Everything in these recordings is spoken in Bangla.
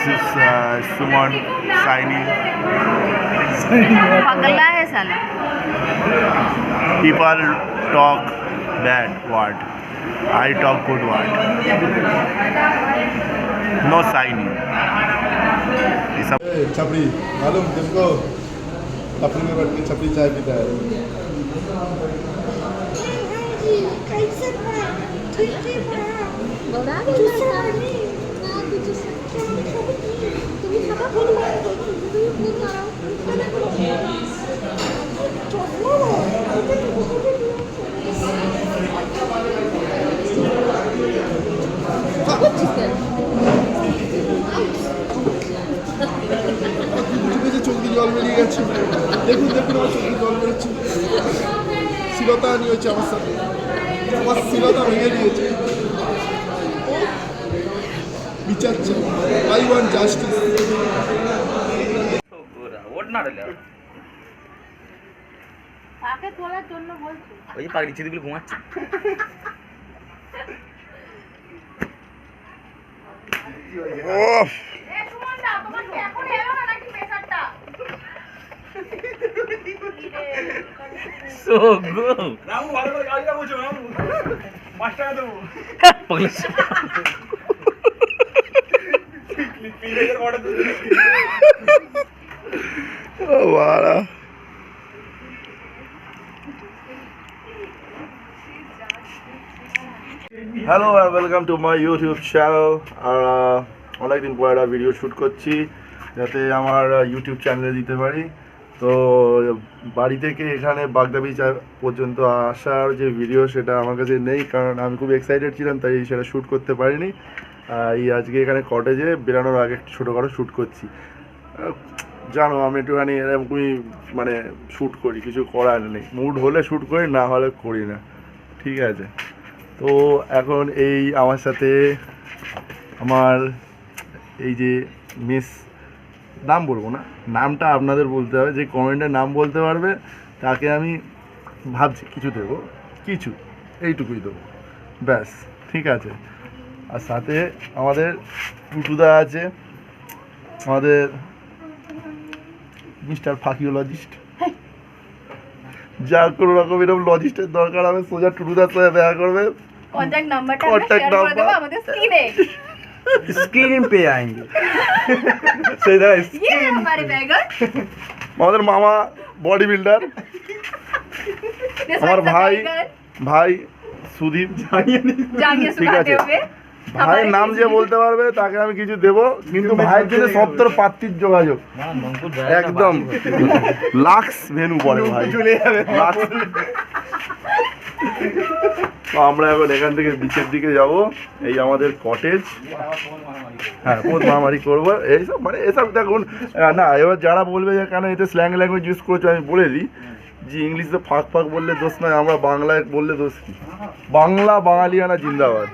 This is Suman signing. पगला है साला। People talk bad word. I talk good word. No signing. छपरी मालूम तुमको? छपरी में बैठ के छपरी चाय पीता है। চোখে জল বেরিয়ে গেছে, দেখুন দেখুন আমার চোখে জল বেরোচ্ছে। শিলতা নিয়ে হচ্ছে আমার সাথে, আমার শিলতা ভেঙে দিয়েছে। বিচার চাই, আই ওয়ান্ট জাস্টিস। তাকে তোলার জন্য বলছি। ওই পাগড়ি চিদিগুলো ঘুমাচ্ছে। So go. রামু ভালো করে গাড়িটা বুঝো রামু। 5 টাকা দেবো। পাগলা। ক্লিপের অর্ডার দিতে। ও বাড়া। হ্যালো আর welcome to my YouTube channel. আর অনেকদিন পর একটা ভিডিও শ্যুট করছি যাতে আমার ইউটিউব চ্যানেলে দিতে পারি। তো বাড়ি থেকে এখানে বাগদা বিচ পর্যন্ত আসার যে ভিডিও সেটা আমার কাছে নেই, কারণ আমি খুব এক্সাইটেড ছিলাম, তাই সেটা শ্যুট করতে পারিনি। এই আজকে এখানে কটেজে বেরানোর আগে ছোটোখাটো শ্যুট করছি। জানো আমি একটুখানি এরকমই মানে শ্যুট করি, কিছু করার নেই। মুড হলে শ্যুট করি, না হলে করি না, ঠিক আছে। তো এখন এই আমার সাথে আমার এই যে মিস, নাম বলবো না, নামটা আপনাদের বলতে হবে, যে কমেন্টে নাম বলতে পারবে তাকে আমি ভাবছি কিছু দেবো, কিছু এইটুকুই দেবো, ব্যাস, ঠিক আছে। আর সাথে আমাদের টুটুদা আছে, আমাদের মিস্টার ফাকিওলজিস্ট। যার কোনো রকম এরকম লজিস্টের দরকার হবে সোজা টুটুদার সাথে দেখা করবে। কন্ট্যাক্ট নাম্বারটা আমরা শেয়ার করে দেব আমাদের স্ক্রিনে। स्क्रीन पे आएंगे। সেই দাঁড়াই ये है हमारे बैगर। আমাদের মামা বডি বিল্ডার, আমার ভাই সুদীপ। জানিয়ে ঠিক আছে, सुखाते हुए ভাইয়ের নাম যে বলতে পারবে তাকে আমি কিছু দেবো, কিন্তু ভাইয়ের জন্য 70 পাত্রীর যোগাযোগ একদম লাক্স ভেনু পড়ে ভাই, লাক্স। তো আমরা এখন এখান থেকে বিচের দিকে যাব, এই আমাদের কটেজ। হ্যাঁ, বহুত মারামারি করবো এইসব, মানে এসব দেখুন না। এবার যারা বলবে যে কেন এতে স্ল্যাং ল্যাঙ্গুয়েজ ইউজ করছো, আমি বলে দিই যে ইংলিশে ফাঁক ফাঁক বললে দোষ নয়, আমরা বাংলায় বললে দোষ কি। বাংলা বাঙালিয়ানা জিন্দাবাদ।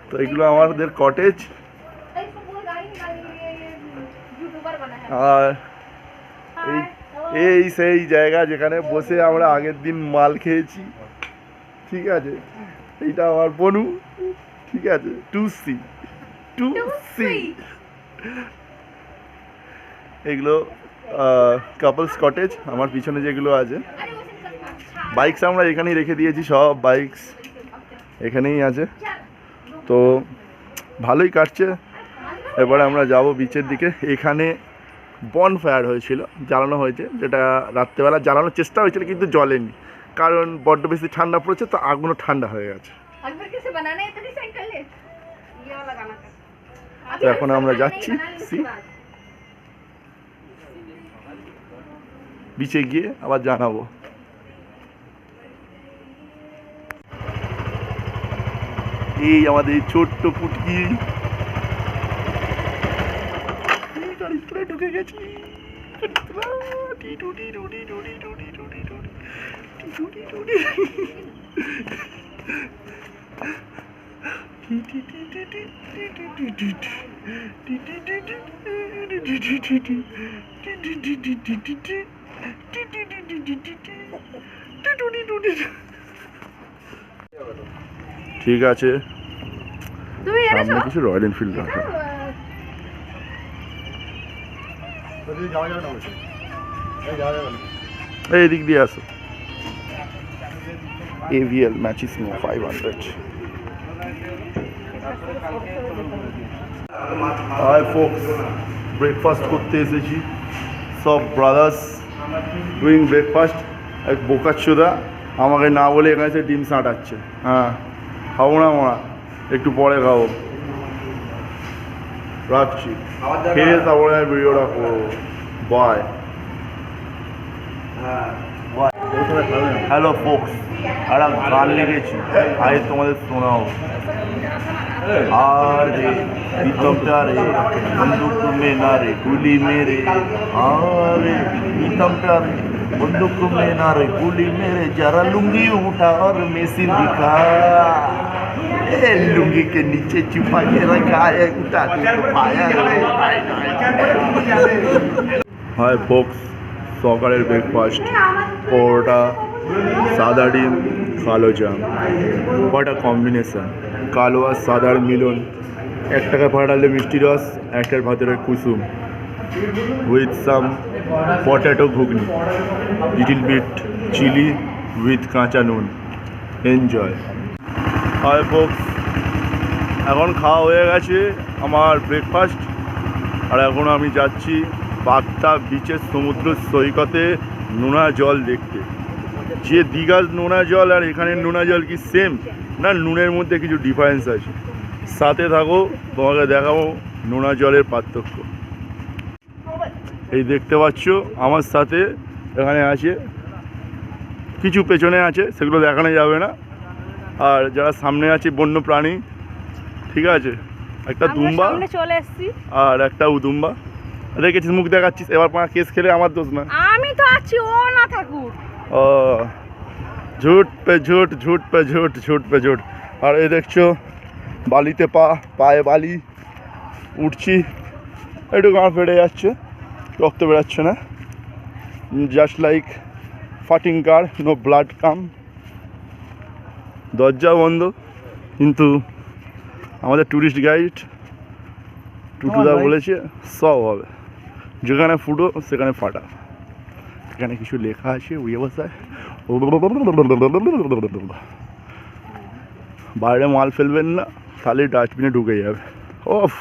তো এগুলো আমাদের কটেজ। আর এই সেই জায়গা যেখানে বসে আমরা আগের দিন মাল খেয়েছি, ঠিক আছে। এইটা আমার বনু, ঠিক আছে, টু সি। এগুলো কাপলস কটেজ। আমার পিছনে যেগুলো আছে বাইকস আমরা এখানেই রেখে দিয়েছি, সব বাইকস এখানেই আছে। তো ভালোই কাটছে। এবারে আমরা যাব বিচের দিকে। এখানে বনফায়ার হয়েছিল, জ্বালানো হয়েছে, যেটা রাত্রেবেলা জ্বালানোর চেষ্টা হয়েছিল কিন্তু জ্বলেনি, কারণ বড্ড বেশি ঠান্ডা পড়েছে, তো আগুনও ঠান্ডা হয়ে গেছে। তো এখন আমরা যাচ্ছি বিচে গিয়ে আবার জানাবো। এই আমাদের ছোট্ট পুটকি গাড়ির ভিতরে ঢুকে গেছি। ঠিক আছে, তুমি এনেছো সামনে কিছু রয়্যাল এনফিল্ড রাখা। এই দিক দিয়ে আসো। AVL ম্যাচিসমো 500। হাই ফোকস, ব্রেকফাস্ট করতে এসেছি। সব ব্রাদার্স ডুইং ব্রেকফাস্ট। এক বোকাচ্চোদা আমাকে না বলে এখানে এসে ডিম সাঁটাচ্ছে। হ্যাঁ, খাবো না মা, একটু পরে খাবো। রাখছি, খেয়ে তারপরে আমি ভিডিওটা করবো। বাই। হ্যালো ফোকস, একটা গান লিখেছি, আজ তোমাদের শোনাও। আরে প্রীতমটা রে বন্দুক মে না রে গুলি মেরে, আরে প্রীতমটা রে बंदूक में ना रे गोली मेरे, जरा लुंगी उठा और मेसिन दिखा। ए लुंगी के नीचे छुपा के रखा है, उठा के तो पाया। हाय फोक्स, সকালের ব্রেকফাস্ট পরোটা, সাদা ডিম, কালো জাম। হোয়াট আ কম্বিনেশন, কালো আর সাদার মিলন। এক টাকা ফাটালে মিষ্টি রস, একটার ভাতের কুসুম, উইথ সাম পটেটো ঘুগনি, লিটল বিট চিলি উইথ কাঁচা নুন। এনজয়। হাই ফোক্স, এখন খাওয়া হয়ে গেছে আমার ব্রেকফাস্ট, আর এখন আমি যাচ্ছি বাগদা বিচের সমুদ্র সৈকতে নোনা জল দেখতে। যে দীঘার নোনা জল আর এখানের নোনা জল কি সেম? না, নুনের মধ্যে কিছু ডিফারেন্স আছে। সাথে থাকো, তোমাকে দেখাবো নোনা জলের পার্থক্য। এই দেখতে পাচ্ছ আমার সাথে এখানে আছে কিছু, পেছনে আছে, সেগুলো দেখানো যাবে না। আর যারা সামনে আছে বন্য প্রাণী, ঠিক আছে, একটা দুম্বা চলে এসেছি আর একটা উদুম্বা। দেখেছিস, মুখ দেখাচ্ছিস, এবার পা কেস খেলে আমার দোষ না। আমি তো আছি, ও না থাকুক। ও ঝুট পে ঝুট, ঝুট পে ঝুট, ঝুট পে ঝুট। আর এই দেখছো বালিতে পায়ে বালি, উঠছি, একটু গা ফেটে যাচ্ছে, রক্ত বেরাচ্ছে না, জাস্ট লাইক ফাটিং কার, নো ব্লাড কাম। দরজা বন্ধ, কিন্তু আমাদের ট্যুরিস্ট গাইড টুটুদা বলেছে সব হবে, যেখানে ফুটো সেখানে ফাটা। এখানে কিছু লেখা আছে ওই অবস্থায়। বাইরে মাল ফেলবেন না, তাহলে ডাস্টবিনে ঢুকে যাবে। ওফ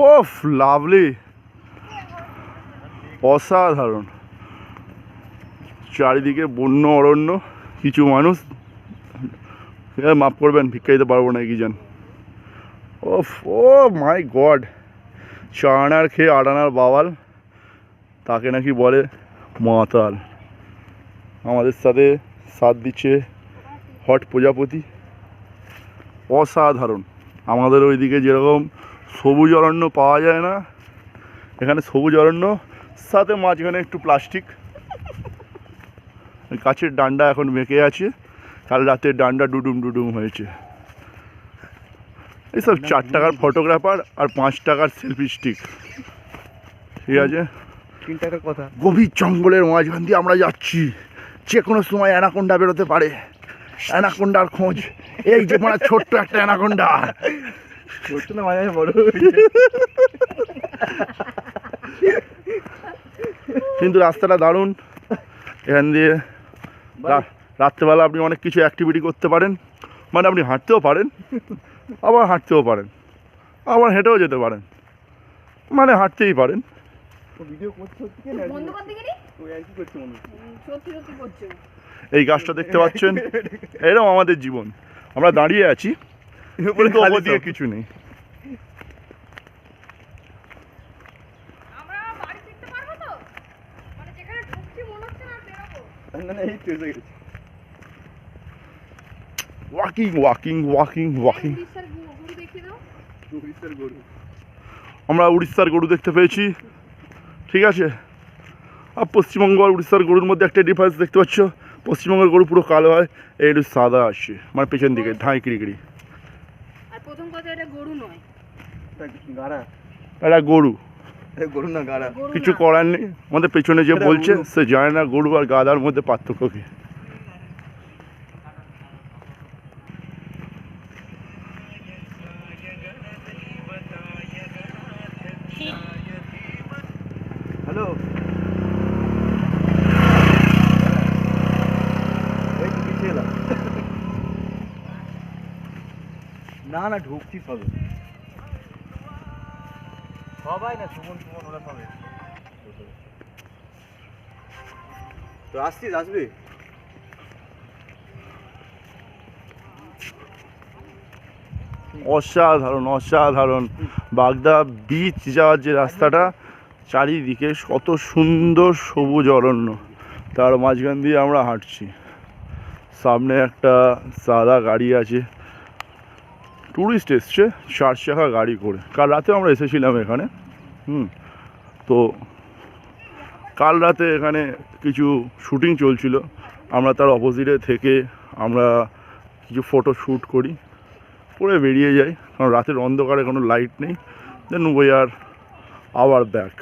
ওফ, লাভলি, অসাধারণ। চারিদিকে বন্য অরণ্য, কিছু মানুষ, মাফ করবেন ভিক্ষা দিতে পারবো না কি জান। ওফ, ও মাই গড, 4 আনার খেয়ে 8 আনার বাওয়াল, তাকে নাকি বলে মাতাল। আমাদের সাথে সাথ দিচ্ছে হট প্রজাপতি, অসাধারণ। আমাদের ওইদিকে যেরকম সবুজ অরণ্য পাওয়া যায় না, এখানে সবুজ অরণ্য, সাথে মাঝখানে একটু প্লাস্টিক। গাছের ডান্ডা এখন বেঁকে আছে, কাল রাতে ডান্ডা ডুডুম ডুডুম হয়েছে। এইসব 4 টাকার ফটোগ্রাফার আর 5 টাকার সেলফি স্টিক, ঠিক আছে। 3 টাকার কথা। গভীর জঙ্গলের মাঝখান দিয়ে আমরা যাচ্ছি, যে কোনো সময় অ্যানাকোন্ডা বেরোতে পারে। অ্যানাকোন্ডার খোঁজ, এই যে মানে ছোট্ট একটা অ্যানাকোন্ডা, ছোট্ট না মাঝে বড়। কিন্তু রাস্তাটা দারুণ। এখান দিয়ে রাত্রেবেলা আপনি অনেক কিছু অ্যাক্টিভিটি করতে পারেন। মানে আপনি হাঁটতেও পারেন, আবার হাঁটতেও পারেন, আবার হেঁটেও যেতে পারেন, মানে হাঁটতেই পারেন। ভিডিও করতে কি না, বন্ধ করতে গেলি ওই আর কি করছে মনে সত্যি সত্যি করছে। এই গাছটা দেখতে পাচ্ছেন, এরকম আমাদের জীবন। আমরা দাঁড়িয়ে আছি, কিন্তু ওপর দিয়ে কিছু নেই। আমরা বাড়ি ফিরতে পারবো তো? মানে যেখানে ঢুকছি মনে হচ্ছে না বেরোবো। না এই তো এসে গেছে। Walking walking walking walking. উড়িষ্যার গরু দেখিয়ে দাও। উড়িষ্যার গরু। আমরা উড়িষ্যার গরু দেখতে পেয়েছি, ঠিক আছে। আর পশ্চিমবঙ্গ আর উড়িষ্যার গরুর মধ্যে একটা ডিফারেন্স দেখতে পাচ্ছ, পশ্চিমবঙ্গের গরু পুরো কালো হয়, এই একটু সাদা আসছে, মানে পেছন দিকে ধাঁই কিড়িকিড়ি। আর প্রথম কথা, এটা গরু নয়, গাড়া। এটা গরু, গরু না গাড়া। গরু কিছু না। করার নেই। আমাদের পেছনে যে বলছে সে জানে না গরু আর গাধার মধ্যে পার্থক্য কি। চলো এই তো পিছিয়ে এলাম না না ঢুকছি সবে সবাই না সুমন ওরা সবে তো আসছিস আসবি অসাধারণ অসাধারণ বাগদা বিচ যাওয়ার যে রাস্তাটা চারিদিকে কত সুন্দর সবুজ অরণ্য, তার মাঝখান দিয়ে আমরা হাঁটছি। সামনে একটা সাদা গাড়ি আছে, ট্যুরিস্ট এসছে 4 চাকা গাড়ি করে। কাল রাতে আমরা এসেছিলাম এখানে। তো কাল রাতে এখানে কিছু শুটিং চলছিল, আমরা তার অপোজিটে থেকে আমরা কিছু ফটো শ্যুট করি, করে বেরিয়ে যাই, কারণ রাতের অন্ধকারে কোনো লাইট নেই। Then we are our back.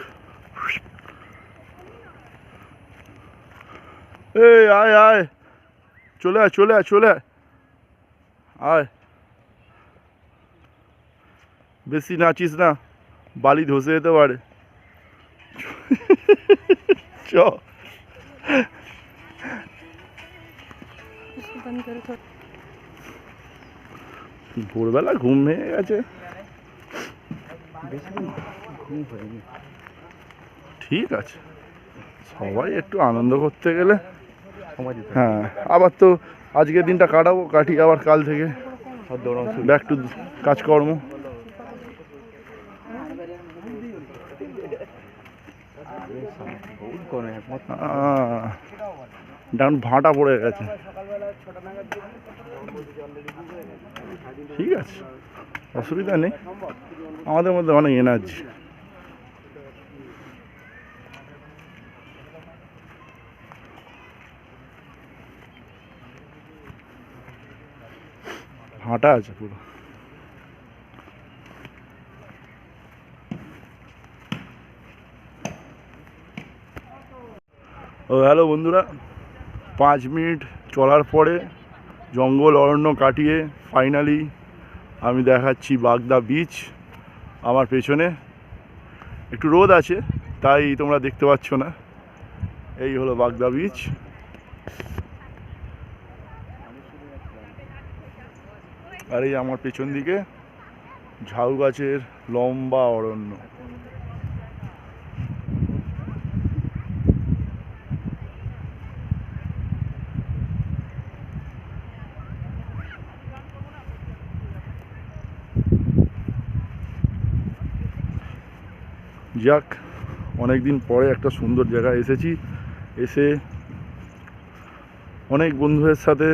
এই আয় আয়, চলে আয় চলে আয় চলে আয় আয়, বেশি নাচিস না, বালি ধসে যেতে পারে। চ ভোরবেলা ঘুম ভেঙে গেছে, ঠিক আছে, সবাই একটু আনন্দ করতে গেলে। হ্যাঁ, আবার তো আজকের দিনটা কাটি আবার কাল থেকে ব্যাক টু কাজকর্ম। ডান ভাঁটা পড়ে গেছে, ঠিক আছে, অসুবিধা নেই, আমাদের মধ্যে অনেক এনার্জি। ভাঁটা আছে পুরো। ও হ্যালো বন্ধুরা, 5 মিনিট চলার পরে জঙ্গল অরণ্য কাটিয়ে ফাইনালি আমি দেখাচ্ছি বাগদা বিচ। আমার পেছনে একটু রোদ আছে তাই তোমরা দেখতে পাচ্ছ না। এই হলো বাগদা বিচ। আর এই আমার পেছন দিকে ঝাউ গাছের লম্বা অরণ্য। যাক, অনেক দিন পরে একটা সুন্দর জায়গায় এসেছি, এসে অনেক বন্ধুদের সাথে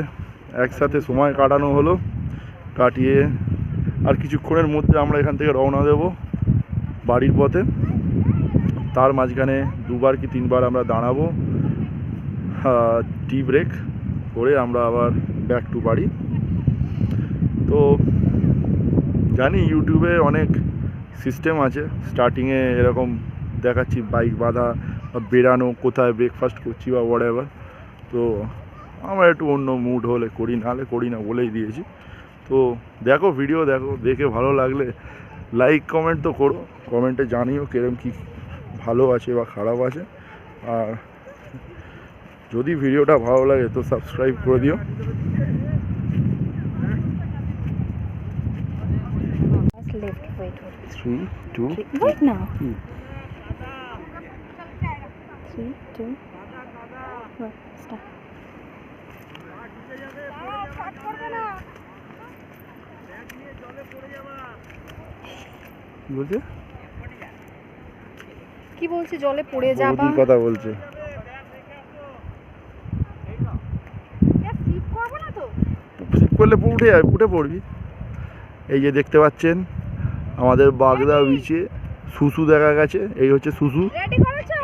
একসাথে সময় কাটানো হলো। কাটিয়ে আর কিছুক্ষণের মধ্যে আমরা এখান থেকে রওনা দেব বাড়ির পথে। তার মাঝখানে 2বার কি 3বার আমরা দাঁড়াবো, টি ব্রেক করে আমরা আবার ব্যাক টু বাড়ি। তো জানি ইউটিউবে অনেক সিস্টেম আছে, স্টার্টিংয়ে এরকম দেখাচ্ছি বাইক বাঁধা বা বেরানো, কোথায় ব্রেকফাস্ট করছি বা হোয়াটএভার। তো আমার একটু অন্য মুড হলে করি, নাহলে করি না বলেই দিয়েছি। তো দেখো, ভিডিও দেখো, দেখে ভালো লাগলে লাইক কমেন্ট তো করো, কমেন্টে জানিও কিরম কী ভালো আছে বা খারাপ আছে। আর যদি ভিডিওটা ভালো লাগে তো সাবস্ক্রাইব করে দিও। Left, wait. 3, 2, Wait now. 3, 2, 1, start. কি বলছে? কি বলছে? জলে পড়ে যাবা? বৌদি কথা বলছে। স্লিপ করব না তো? স্লিপ করলে উঠে পড়বি। এই যে দেখতে পাচ্ছেন আমাদের বাগদা বিচে সুসু দেখা গেছে, এই হচ্ছে সুসু। রেডি করেছো?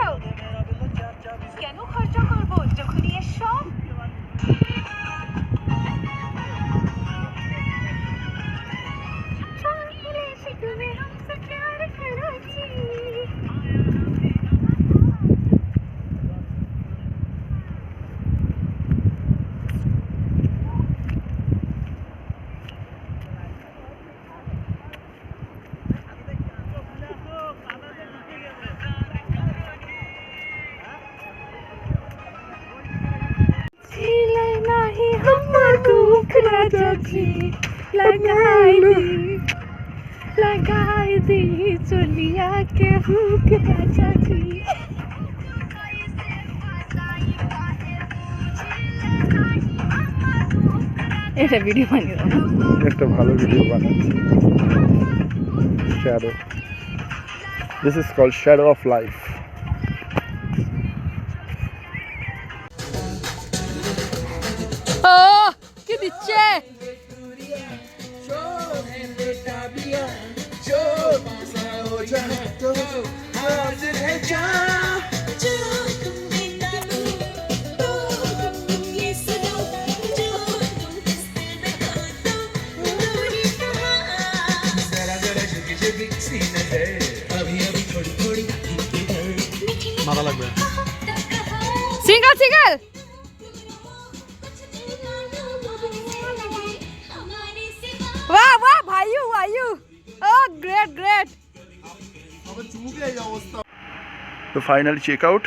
কেন খরচা করব যখনই এসো? চলে এসে তুমি हमसे प्यार करोगी। राजा जी लगाई दी चुलिया के हुक राजा जी এটা ভিডিও বানিয়ে দাও একটা ভালো ভিডিও বানাচ্ছি shadow this is called shadow of life ও কি দিচ্ছে মাথা লাগবে সিঙ্গেল সিঙ্গেল वाह वाह भाइयों भाइयों ओह ग्रेट ग्रेट আমার চুমুকে এই অবস্থা। তো ফাইনালি চেক আউট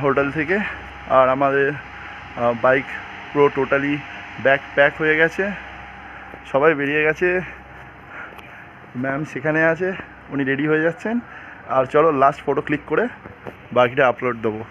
হোটেল থেকে আর আমাদের বাইক পুরো টোটালি ব্যাগ প্যাক হয়ে গেছে সবাই বেরিয়ে গেছে ম্যাম সেখানে আছে উনি রেডি হয়ে যাচ্ছেন আর চলো লাস্ট ফটো ক্লিক করে বাকিটা আপলোড দেবো